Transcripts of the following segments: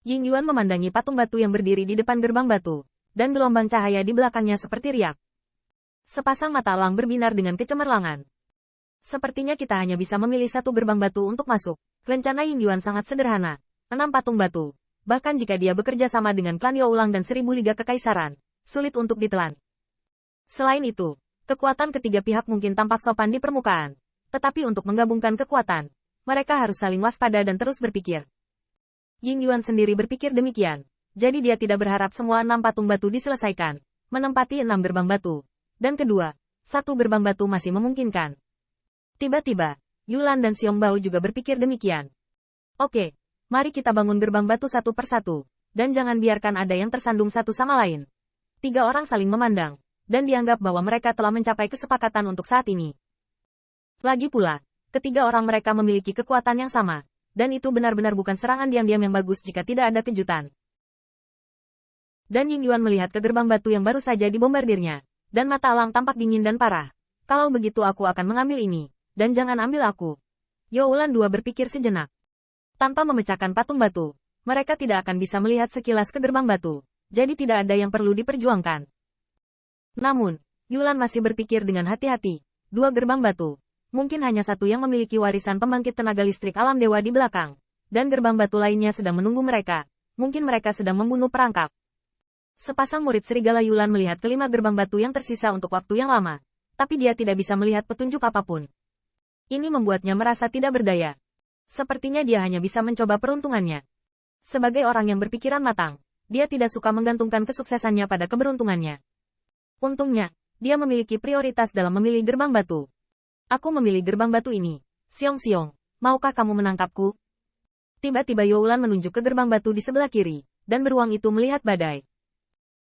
Ying Yuan memandangi patung batu yang berdiri di depan gerbang batu, dan gelombang cahaya di belakangnya seperti riak. Sepasang mata elang berbinar dengan kecemerlangan. Sepertinya kita hanya bisa memilih satu gerbang batu untuk masuk. Rencana Ying Yuan sangat sederhana. 6 patung batu. Bahkan jika dia bekerja sama dengan klan Youlang dan 1000 Liga Kekaisaran, sulit untuk ditelan. Selain itu, kekuatan ketiga pihak mungkin tampak sopan di permukaan. Tetapi untuk menggabungkan kekuatan, mereka harus saling waspada dan terus berpikir. Ying Yuan sendiri berpikir demikian. Jadi dia tidak berharap semua 6 patung batu diselesaikan, menempati 6 gerbang batu. Dan kedua, 1 gerbang batu masih memungkinkan. Tiba-tiba, Yulan dan Xiong Bao juga berpikir demikian. Oke, mari kita bangun gerbang batu satu persatu, dan jangan biarkan ada yang tersandung satu sama lain. 3 orang saling memandang, dan dianggap bahwa mereka telah mencapai kesepakatan untuk saat ini. Lagi pula, ketiga orang mereka memiliki kekuatan yang sama, dan itu benar-benar bukan serangan diam-diam yang bagus jika tidak ada kejutan. Dan Ying Yuan melihat ke gerbang batu yang baru saja dibombardirnya, dan mata elang tampak dingin dan parah. Kalau begitu aku akan mengambil ini, dan jangan ambil aku. Youlan II berpikir sejenak. Tanpa memecahkan patung batu, mereka tidak akan bisa melihat sekilas ke gerbang batu, jadi tidak ada yang perlu diperjuangkan. Namun, Yulan masih berpikir dengan hati-hati. 2 gerbang batu. Mungkin hanya satu yang memiliki warisan pembangkit tenaga listrik alam dewa di belakang. Dan gerbang batu lainnya sedang menunggu mereka. Mungkin mereka sedang membunuh perangkap. Sepasang murid serigala Yulan melihat kelima gerbang batu yang tersisa untuk waktu yang lama. Tapi dia tidak bisa melihat petunjuk apapun. Ini membuatnya merasa tidak berdaya. Sepertinya dia hanya bisa mencoba peruntungannya. Sebagai orang yang berpikiran matang, dia tidak suka menggantungkan kesuksesannya pada keberuntungannya. Untungnya, dia memiliki prioritas dalam memilih gerbang batu. Aku memilih gerbang batu ini. Xiong, maukah kamu menangkapku? Tiba-tiba Youlan menunjuk ke gerbang batu di sebelah kiri, dan beruang itu melihat badai.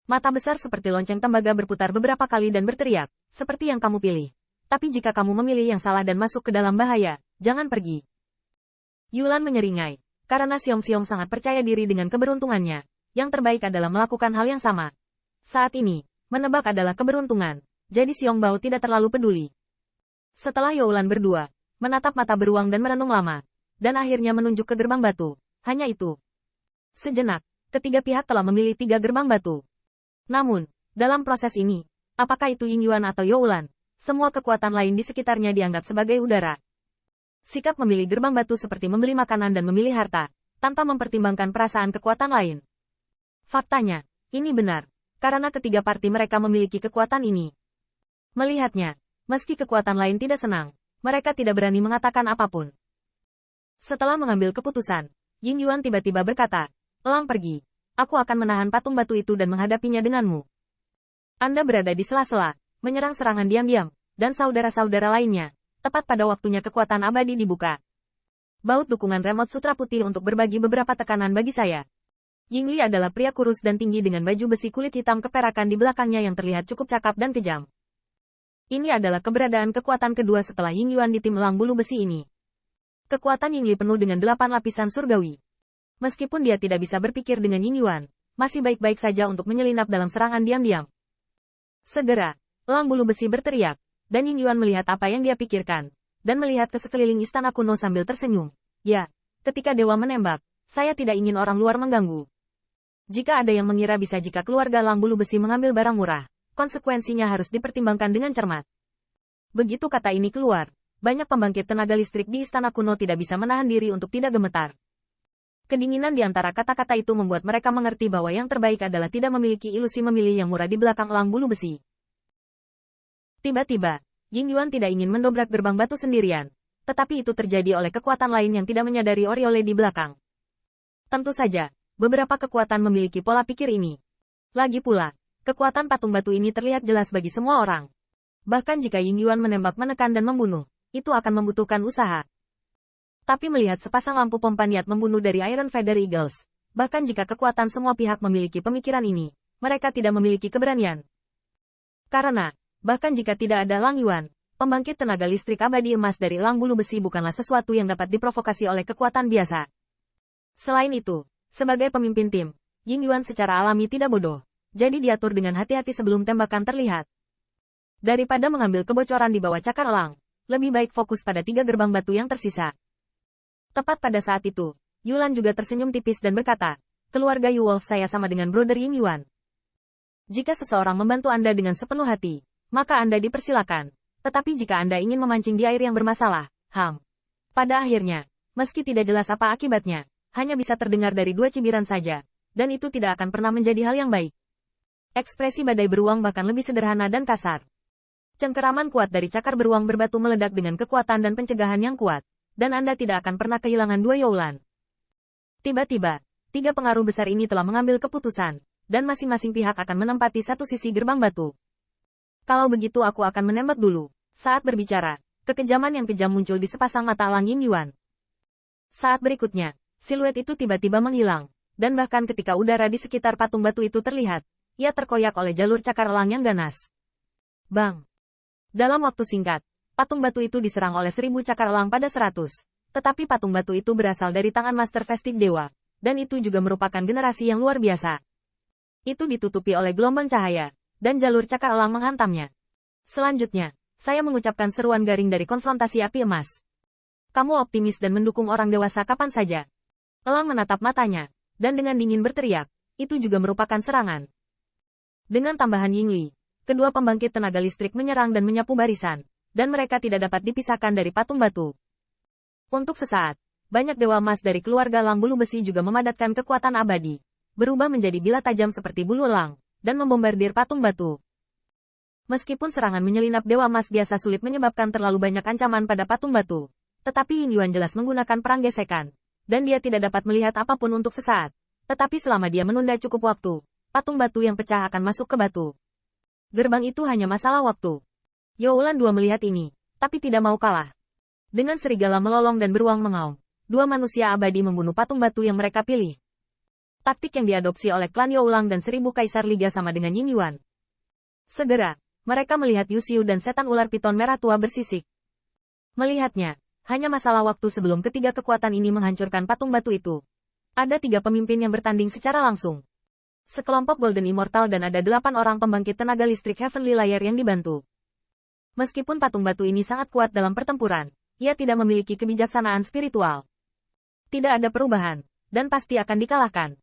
Mata besar seperti lonceng tembaga berputar beberapa kali dan berteriak, seperti yang kamu pilih. Tapi jika kamu memilih yang salah dan masuk ke dalam bahaya, jangan pergi. Yulan menyeringai, karena Xiong sangat percaya diri dengan keberuntungannya. Yang terbaik adalah melakukan hal yang sama. Saat ini, menebak adalah keberuntungan, jadi Xiong Bao tidak terlalu peduli. Setelah Youlan berdua, menatap mata beruang dan merenung lama, dan akhirnya menunjuk ke gerbang batu, hanya itu. Sejenak, ketiga pihak telah memilih 3 gerbang batu. Namun, dalam proses ini, apakah itu Ying Yuan atau Youlan, semua kekuatan lain di sekitarnya dianggap sebagai udara. Sikap memilih gerbang batu seperti membeli makanan dan memilih harta, tanpa mempertimbangkan perasaan kekuatan lain. Faktanya, ini benar, karena ketiga parti mereka memiliki kekuatan ini. Melihatnya, meski kekuatan lain tidak senang, mereka tidak berani mengatakan apapun. Setelah mengambil keputusan, Ying Yuan tiba-tiba berkata, "Elang pergi. Aku akan menahan patung batu itu dan menghadapinya denganmu. Anda berada di sela-sela, menyerang serangan diam-diam, dan saudara-saudara lainnya, tepat pada waktunya kekuatan abadi dibuka. Baut dukungan remote sutra putih untuk berbagi beberapa tekanan bagi saya." Ying Li adalah pria kurus dan tinggi dengan baju besi kulit hitam keperakan di belakangnya yang terlihat cukup cakap dan kejam. Ini adalah keberadaan kekuatan kedua setelah Ying Yuan di tim elang bulu besi ini. Kekuatan Ying Li penuh dengan 8 lapisan surgawi. Meskipun dia tidak bisa berpikir dengan Ying Yuan, masih baik-baik saja untuk menyelinap dalam serangan diam-diam. Segera, elang bulu besi berteriak, dan Ying Yuan melihat apa yang dia pikirkan, dan melihat ke sekeliling istana kuno sambil tersenyum. Ya, ketika dewa menembak, saya tidak ingin orang luar mengganggu. Jika ada yang mengira bisa jika keluarga elang bulu besi mengambil barang murah, konsekuensinya harus dipertimbangkan dengan cermat. Begitu kata ini keluar, banyak pembangkit tenaga listrik di istana kuno tidak bisa menahan diri untuk tidak gemetar. Kedinginan di antara kata-kata itu membuat mereka mengerti bahwa yang terbaik adalah tidak memiliki ilusi memilih yang murah di belakang elang bulu besi. Tiba-tiba, Ying Yuan tidak ingin mendobrak gerbang batu sendirian, tetapi itu terjadi oleh kekuatan lain yang tidak menyadari Oriole di belakang. Tentu saja, beberapa kekuatan memiliki pola pikir ini. Lagi pula, kekuatan patung batu ini terlihat jelas bagi semua orang. Bahkan jika Ying Yuan menembak menekan dan membunuh, itu akan membutuhkan usaha. Tapi melihat sepasang lampu pompa niat membunuh dari Iron Feather Eagles, bahkan jika kekuatan semua pihak memiliki pemikiran ini, mereka tidak memiliki keberanian. Karena, bahkan jika tidak ada Lang Yuan, pembangkit tenaga listrik abadi emas dari elang bulu besi bukanlah sesuatu yang dapat diprovokasi oleh kekuatan biasa. Selain itu, sebagai pemimpin tim, Ying Yuan secara alami tidak bodoh, jadi diatur dengan hati-hati sebelum tembakan terlihat. Daripada mengambil kebocoran di bawah cakar elang, lebih baik fokus pada 3 gerbang batu yang tersisa. Tepat pada saat itu, Yulan juga tersenyum tipis dan berkata, keluarga Yu Wolf saya sama dengan Brother Ying Yuan. Jika seseorang membantu Anda dengan sepenuh hati, maka Anda dipersilakan. Tetapi jika Anda ingin memancing di air yang bermasalah, pada akhirnya, meski tidak jelas apa akibatnya, hanya bisa terdengar dari 2 cibiran saja, dan itu tidak akan pernah menjadi hal yang baik. Ekspresi badai beruang bahkan lebih sederhana dan kasar. Cengkeraman kuat dari cakar beruang berbatu meledak dengan kekuatan dan pencegahan yang kuat, dan Anda tidak akan pernah kehilangan 2 Youlan. Tiba-tiba, 3 pengaruh besar ini telah mengambil keputusan, dan masing-masing pihak akan menempati satu sisi gerbang batu. Kalau begitu aku akan menembak dulu. Saat berbicara, kekejaman yang kejam muncul di sepasang mata elang Ying Yuan. Saat berikutnya, siluet itu tiba-tiba menghilang, dan bahkan ketika udara di sekitar patung batu itu terlihat, ia terkoyak oleh jalur cakar elang yang ganas. Bang! Dalam waktu singkat, patung batu itu diserang oleh 1000 cakar elang pada 100. Tetapi patung batu itu berasal dari tangan Master Festik Dewa, dan itu juga merupakan generasi yang luar biasa. Itu ditutupi oleh gelombang cahaya, dan jalur cakar elang menghantamnya. Selanjutnya, saya mengucapkan seruan garing dari konfrontasi api emas. Kamu optimis dan mendukung orang dewasa kapan saja. Elang menatap matanya, dan dengan dingin berteriak, itu juga merupakan serangan. Dengan tambahan Yingli, kedua pembangkit tenaga listrik menyerang dan menyapu barisan, dan mereka tidak dapat dipisahkan dari patung batu. Untuk sesaat, banyak dewa emas dari keluarga elang bulu besi juga memadatkan kekuatan abadi, berubah menjadi bilah tajam seperti bulu elang, dan membombardir patung batu. Meskipun serangan menyelinap dewa emas biasa sulit menyebabkan terlalu banyak ancaman pada patung batu, tetapi Ying Yuan jelas menggunakan perang gesekan, dan dia tidak dapat melihat apapun untuk sesaat. Tetapi selama dia menunda cukup waktu, patung batu yang pecah akan masuk ke batu. Gerbang itu hanya masalah waktu. Youlan II melihat ini, tapi tidak mau kalah. Dengan serigala melolong dan beruang mengaum, 2 manusia abadi membunuh patung batu yang mereka pilih. Taktik yang diadopsi oleh klan Youlang dan 1000 kaisar liga sama dengan Ying Yuan. Segera, mereka melihat Yu Xiu dan setan ular piton merah tua bersisik. Melihatnya, hanya masalah waktu sebelum ketiga kekuatan ini menghancurkan patung batu itu. Ada 3 pemimpin yang bertanding secara langsung. Sekelompok Golden Immortal dan ada 8 orang pembangkit tenaga listrik Heavenly Layer yang dibantu. Meskipun patung batu ini sangat kuat dalam pertempuran, ia tidak memiliki kebijaksanaan spiritual. Tidak ada perubahan, dan pasti akan dikalahkan.